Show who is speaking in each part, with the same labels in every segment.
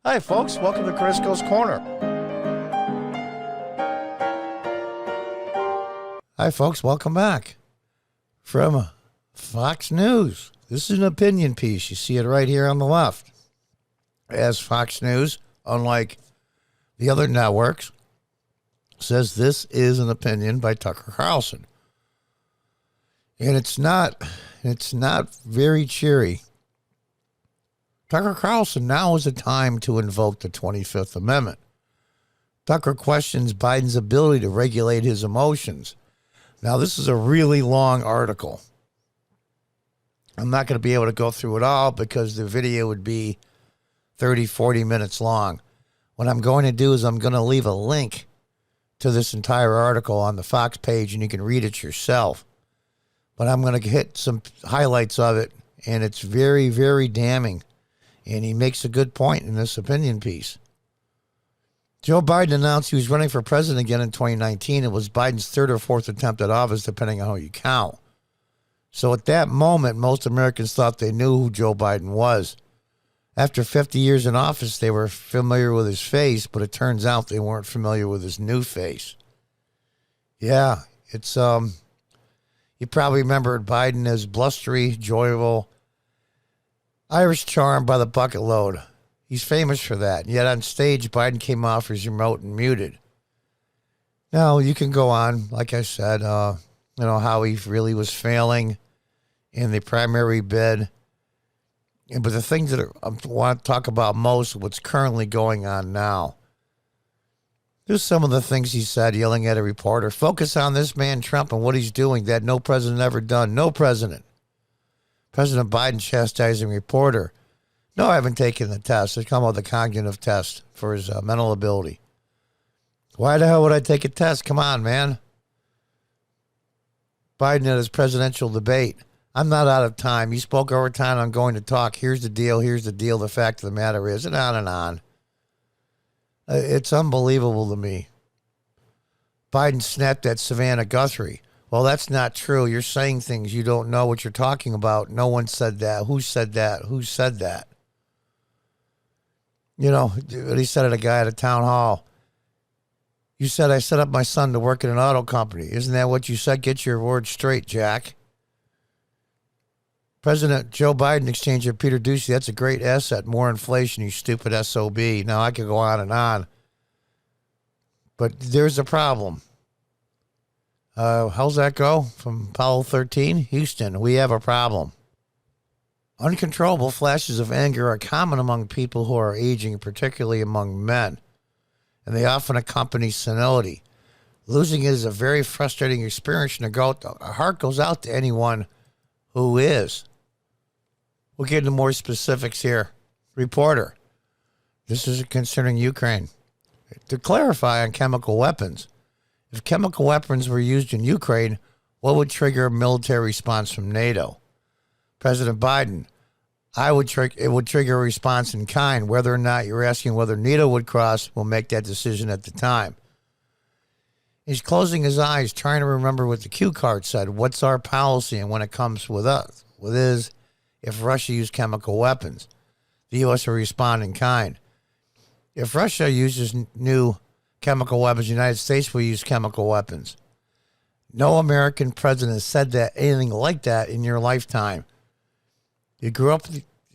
Speaker 1: Hi, folks. Welcome to Crisco's Corner. Hi, folks. Welcome back from Fox News. This is an opinion piece. You see it right here on the left. As Fox News, unlike the other networks, says this is an opinion by Tucker Carlson. And it's not very cheery. Tucker Carlson, now is the time to invoke the 25th Amendment. Tucker questions Biden's ability to regulate his emotions. Now, this is a really long article. I'm not going to be able to go through it all because the video would be 30, 40 minutes long. What I'm going to do is I'm going to leave a link to this entire article on the Fox page, and you can read it yourself. But I'm going to hit some highlights of it, and it's very, very damning. And he makes a good point in this opinion piece. Joe Biden announced he was running for president again in 2019. It was Biden's third or fourth attempt at office, depending on how you count. So at that moment, most Americans thought they knew who Joe Biden was. After 50 years in office, they were familiar with his face, but it turns out they weren't familiar with his new face. Yeah, it's, you probably remember Biden as blustery, joyful, Irish charm by the bucket load. He's famous for that. Yet on stage, Biden came off as remote and muted. Now, you can go on, like I said, how he really was failing in the primary bid. But the things that I want to talk about most, what's currently going on now. Here's some of the things he said, yelling at a reporter. Focus on this man, Trump, and what he's doing that no president ever done. No president. President Biden chastising reporter. No, I haven't taken the test. It's come with a cognitive test for his mental ability. Why the hell would I take a test? Come on, man. Biden at his presidential debate. I'm not out of time. You spoke over time. I'm going to talk. Here's the deal. Here's the deal. The fact of the matter is, and on and on. It's unbelievable to me. Biden snapped at Savannah Guthrie. Well, that's not true. You're saying things you don't know what you're talking about. No one said that. Who said that? Who said that? You know, he said at a guy at a town hall. You said, I set up my son to work in an auto company. Isn't that what you said? Get your words straight, Jack. President Joe Biden exchange with Peter Doocy. That's a great asset. More inflation, you stupid SOB. Now, I could go on and on. But there's a problem. How's that go? From Apollo 13? Houston, we have a problem. Uncontrollable flashes of anger are common among people who are aging, particularly among men, and they often accompany senility. Losing it is a very frustrating experience, and our heart goes out to anyone who is. We'll get into more specifics here. Reporter, this is concerning Ukraine. To clarify on chemical weapons, if chemical weapons were used in Ukraine, what would trigger a military response from NATO? President Biden, it would trigger a response in kind. Whether or not you're asking whether NATO would cross, we'll make that decision at the time. He's closing his eyes, trying to remember what the cue card said. What's our policy? And when it comes with us, if Russia used chemical weapons, the U.S. will respond in kind. If Russia uses new chemical weapons, the United States will use chemical weapons. No American president said that anything like that in your lifetime. You grew up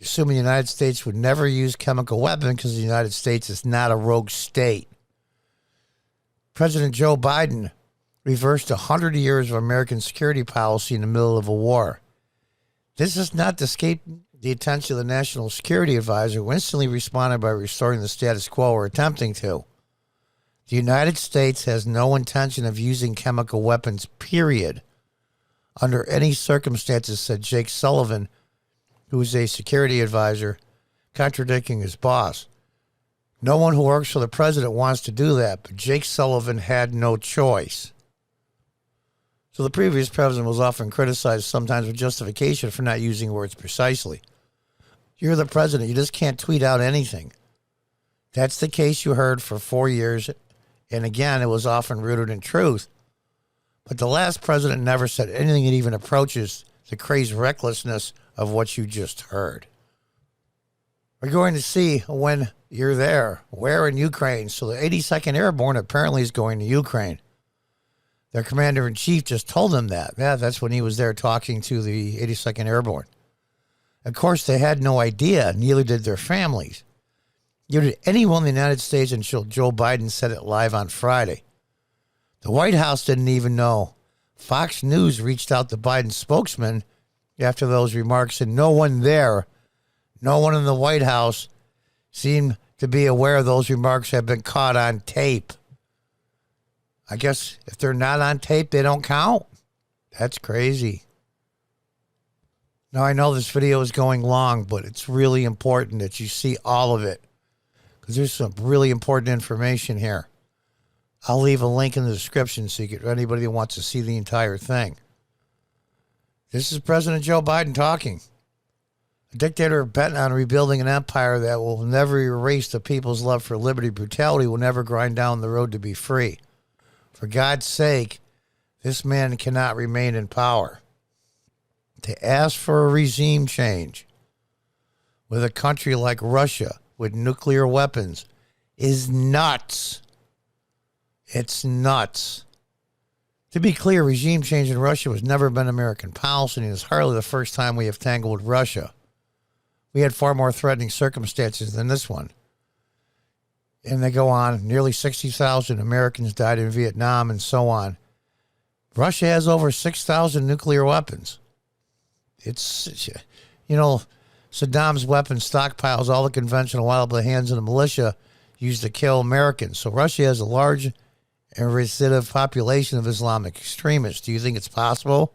Speaker 1: assuming the United States would never use chemical weapons because the United States is not a rogue state. President Joe Biden reversed 100 years of American security policy in the middle of a war. This is not to escape the attention of the National Security Advisor, who instantly responded by restoring the status quo or attempting to. The United States has no intention of using chemical weapons, period, under any circumstances, said Jake Sullivan, who is a security advisor, contradicting his boss. No one who works for the president wants to do that, but Jake Sullivan had no choice. So the previous president was often criticized, sometimes with justification, for not using words precisely. You're the president. You just can't tweet out anything. That's the case you heard for 4 years. And again, it was often rooted in truth. But the last president never said anything that even approaches the crazed recklessness of what you just heard. We're going to see when you're there. Where in Ukraine? So the 82nd Airborne apparently is going to Ukraine. Their commander-in-chief just told them that. Yeah, that's when he was there talking to the 82nd Airborne. Of course, they had no idea. Neither did their families. Neither did anyone in the United States until Joe Biden said it live on Friday. The White House didn't even know. Fox News reached out to Biden's spokesman after those remarks, and no one there, no one in the White House seemed to be aware those remarks had been caught on tape. I guess if they're not on tape, they don't count. That's crazy. Now, I know this video is going long, but it's really important that you see all of it because there's some really important information here. I'll leave a link in the description so you get anybody who wants to see the entire thing. This is President Joe Biden talking. A dictator bent on rebuilding an empire that will never erase the people's love for liberty. Brutality will never grind down the road to be free. For God's sake, this man cannot remain in power. To ask for a regime change with a country like Russia with nuclear weapons is nuts. It's nuts. To be clear, regime change in Russia has never been American policy, and it's hardly the first time we have tangled with Russia. We had far more threatening circumstances than this one. And they go on, nearly 60,000 Americans died in Vietnam and so on. Russia has over 6,000 nuclear weapons. It's, you know, Saddam's weapon stockpiles, all the conventional oil by the hands of the militia used to kill Americans. So Russia has a large and recidivist population of Islamic extremists. Do you think it's possible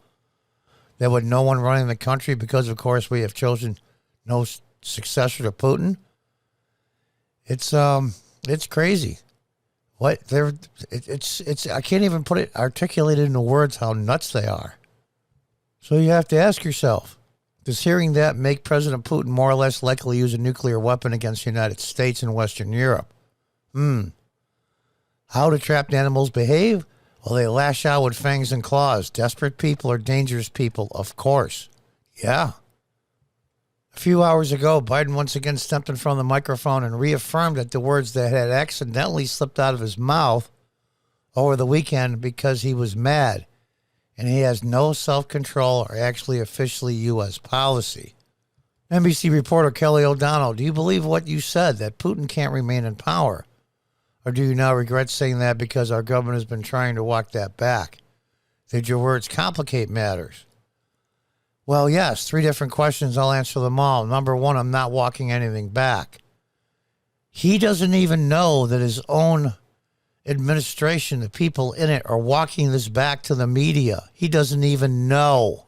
Speaker 1: that with no one running the country, because of course we have chosen no successor to Putin? It's crazy. What it's I can't even articulate it into words how nuts they are. So you have to ask yourself, does hearing that make President Putin more or less likely to use a nuclear weapon against the United States and Western Europe? How do trapped animals behave? Well, they lash out with fangs and claws. Desperate people are dangerous people, of course. Yeah. A few hours ago, Biden once again stepped in front of the microphone and reaffirmed that the words that had accidentally slipped out of his mouth over the weekend because he was mad, and he has no self-control or actually officially U.S. policy. NBC reporter Kelly O'Donnell, do you believe what you said, that Putin can't remain in power? Or do you now regret saying that because our government has been trying to walk that back? Did your words complicate matters? Well, yes, 3 different questions. I'll answer them all. Number 1, I'm not walking anything back. He doesn't even know that his own administration, the people in it, are walking this back to the media. He doesn't even know.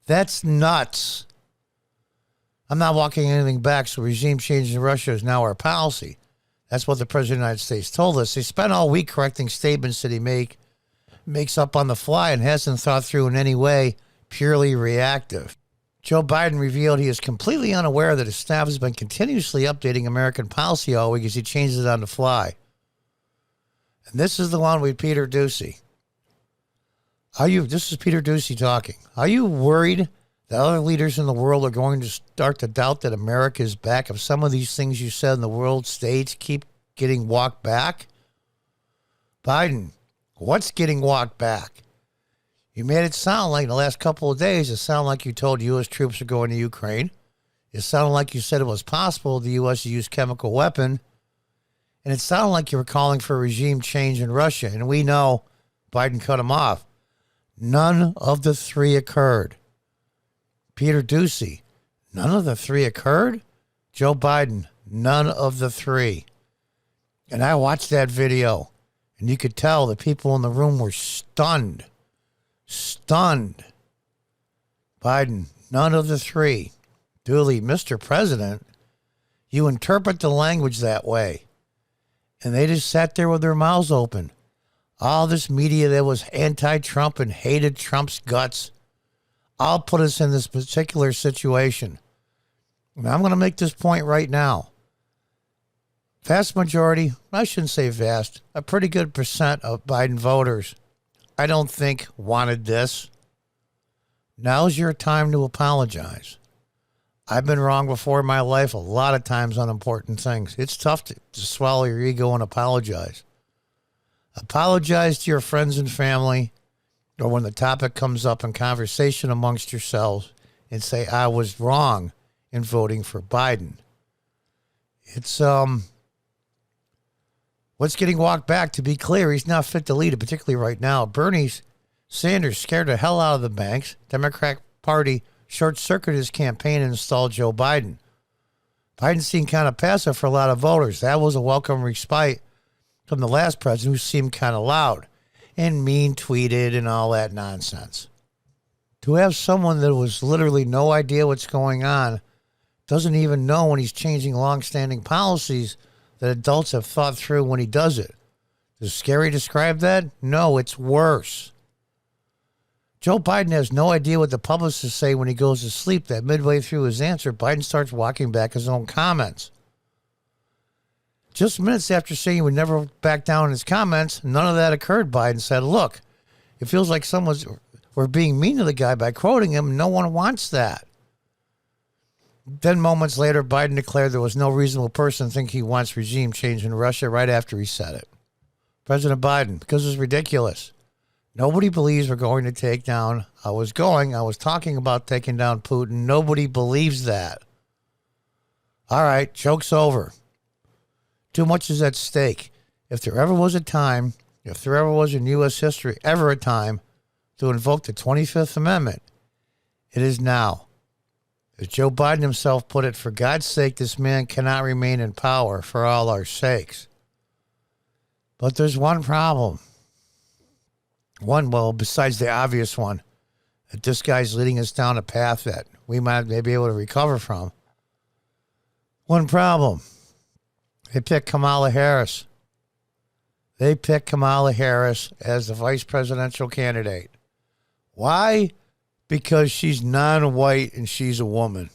Speaker 1: That's nuts. I'm not walking anything back, so regime change in Russia is now our policy. That's what the President of the United States told us. He spent all week correcting statements that he makes up on the fly and hasn't thought through in any way, purely reactive. Joe Biden revealed he is completely unaware that his staff has been continuously updating American policy all week as he changes it on the fly. And this is the one with Peter Doocy. This is Peter Doocy talking. Are you worried that other leaders in the world are going to start to doubt that America is back if some of these things you said in the world stage keep getting walked back? Biden, what's getting walked back? You made it sound like in the last couple of days, it sounded like you told U.S. troops are going to Ukraine. It sounded like you said it was possible the U.S. to use chemical weapon. And it sounded like you were calling for a regime change in Russia. And we know Biden cut him off. None of the 3 occurred. Peter Doocy, none of the 3 occurred? Joe Biden, none of the 3. And I watched that video, and you could tell the people in the room were stunned. Stunned. Biden, none of the 3. Dooley, Mr. President, you interpret the language that way. And they just sat there with their mouths open. All this media that was anti-Trump and hated Trump's guts all put us in this particular situation. And I'm going to make this point right now. Vast majority, I shouldn't say vast, a pretty good percent of Biden voters, I don't think wanted this. Now's your time to apologize. I've been wrong before in my life a lot of times on important things. It's tough to swallow your ego and apologize. Apologize to your friends and family, or when the topic comes up in conversation amongst yourselves, and say, I was wrong in voting for Biden. It's what's getting walked back. To be clear, he's not fit to lead it, particularly right now. Bernie Sanders scared the hell out of the banks. Democrat Party short-circuited his campaign and installed Joe Biden. Biden seemed kind of passive for a lot of voters. That was a welcome respite from the last president, who seemed kind of loud and mean-tweeted and all that nonsense. To have someone that was literally no idea what's going on, doesn't even know when he's changing long-standing policies that adults have thought through when he does it. Does Scary describe that? No, it's worse. Joe Biden has no idea what the publicists say when he goes to sleep, that midway through his answer, Biden starts walking back his own comments. Just minutes after saying he would never back down in his comments, none of that occurred. Biden said, look, it feels like we're being mean to the guy by quoting him. No one wants that. Then moments later, Biden declared there was no reasonable person to think he wants regime change in Russia right after he said it. President Biden, because it's ridiculous. Nobody believes we're going to take down. I was talking about taking down Putin. Nobody believes that. All right, joke's over. Too much is at stake. If there ever was a time, if there ever was in U.S. history, ever a time to invoke the 25th Amendment, it is now. As Joe Biden himself put it, for God's sake, this man cannot remain in power for all our sakes. But there's one problem. Besides the obvious one, that this guy's leading us down a path that we might be able to recover from. One problem. They picked Kamala Harris. They picked Kamala Harris as the vice presidential candidate. Why? Because she's non-white and she's a woman.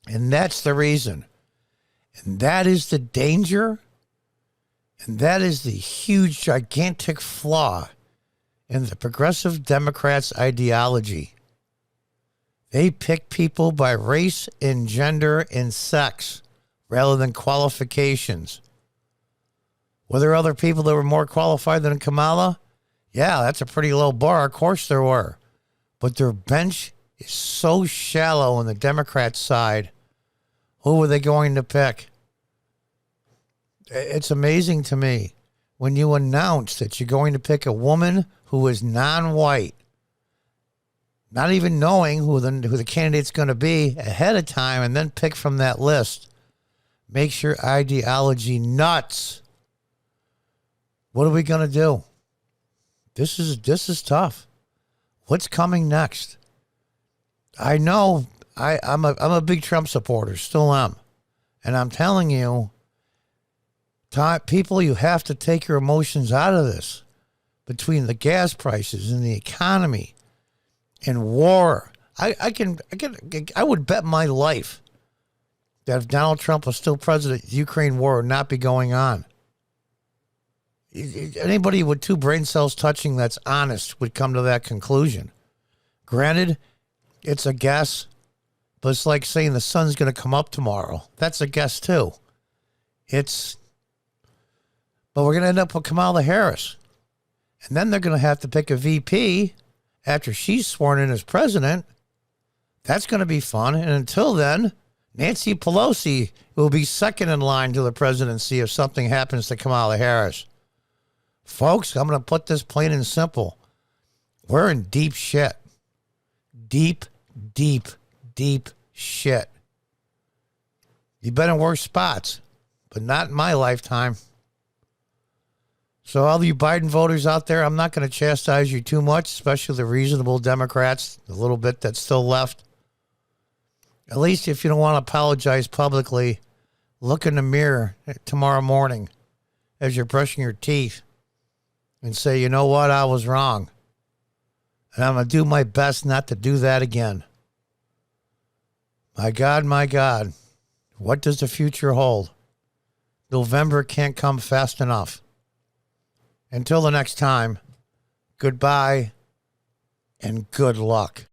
Speaker 1: And that's the reason. And that is the danger. And that is the huge, gigantic flaw in the progressive Democrats' ideology. They pick people by race and gender and sex rather than qualifications. Were there other people that were more qualified than Kamala? Yeah, that's a pretty low bar. Of course there were. But their bench is so shallow on the Democrat side. Who were they going to pick? It's amazing to me when you announce that you're going to pick a woman who is non-white, not even knowing who the candidate's going to be ahead of time, and then pick from that list. Makes your ideology nuts. What are we going to do? This is tough. What's coming next? I know I'm a big Trump supporter, still am. And I'm telling you, people, you have to take your emotions out of this. Between the gas prices and the economy and war, I would bet my life that if Donald Trump was still president, the Ukraine war would not be going on. Anybody with two brain cells touching that's honest would come to that conclusion. Granted, it's a guess, but it's like saying the sun's going to come up tomorrow. That's a guess too. But we're going to end up with Kamala Harris. And then they're going to have to pick a VP after she's sworn in as president. That's going to be fun. And until then, Nancy Pelosi will be second in line to the presidency if something happens to Kamala Harris. Folks, I'm going to put this plain and simple. We're in deep shit. Deep, deep, deep shit. You've been in worse spots, but not in my lifetime. So all you Biden voters out there, I'm not going to chastise you too much, especially the reasonable Democrats, the little bit that's still left. At least if you don't want to apologize publicly, look in the mirror tomorrow morning as you're brushing your teeth and say, you know what, I was wrong. And I'm going to do my best not to do that again. My God, what does the future hold? November can't come fast enough. Until the next time, goodbye and good luck.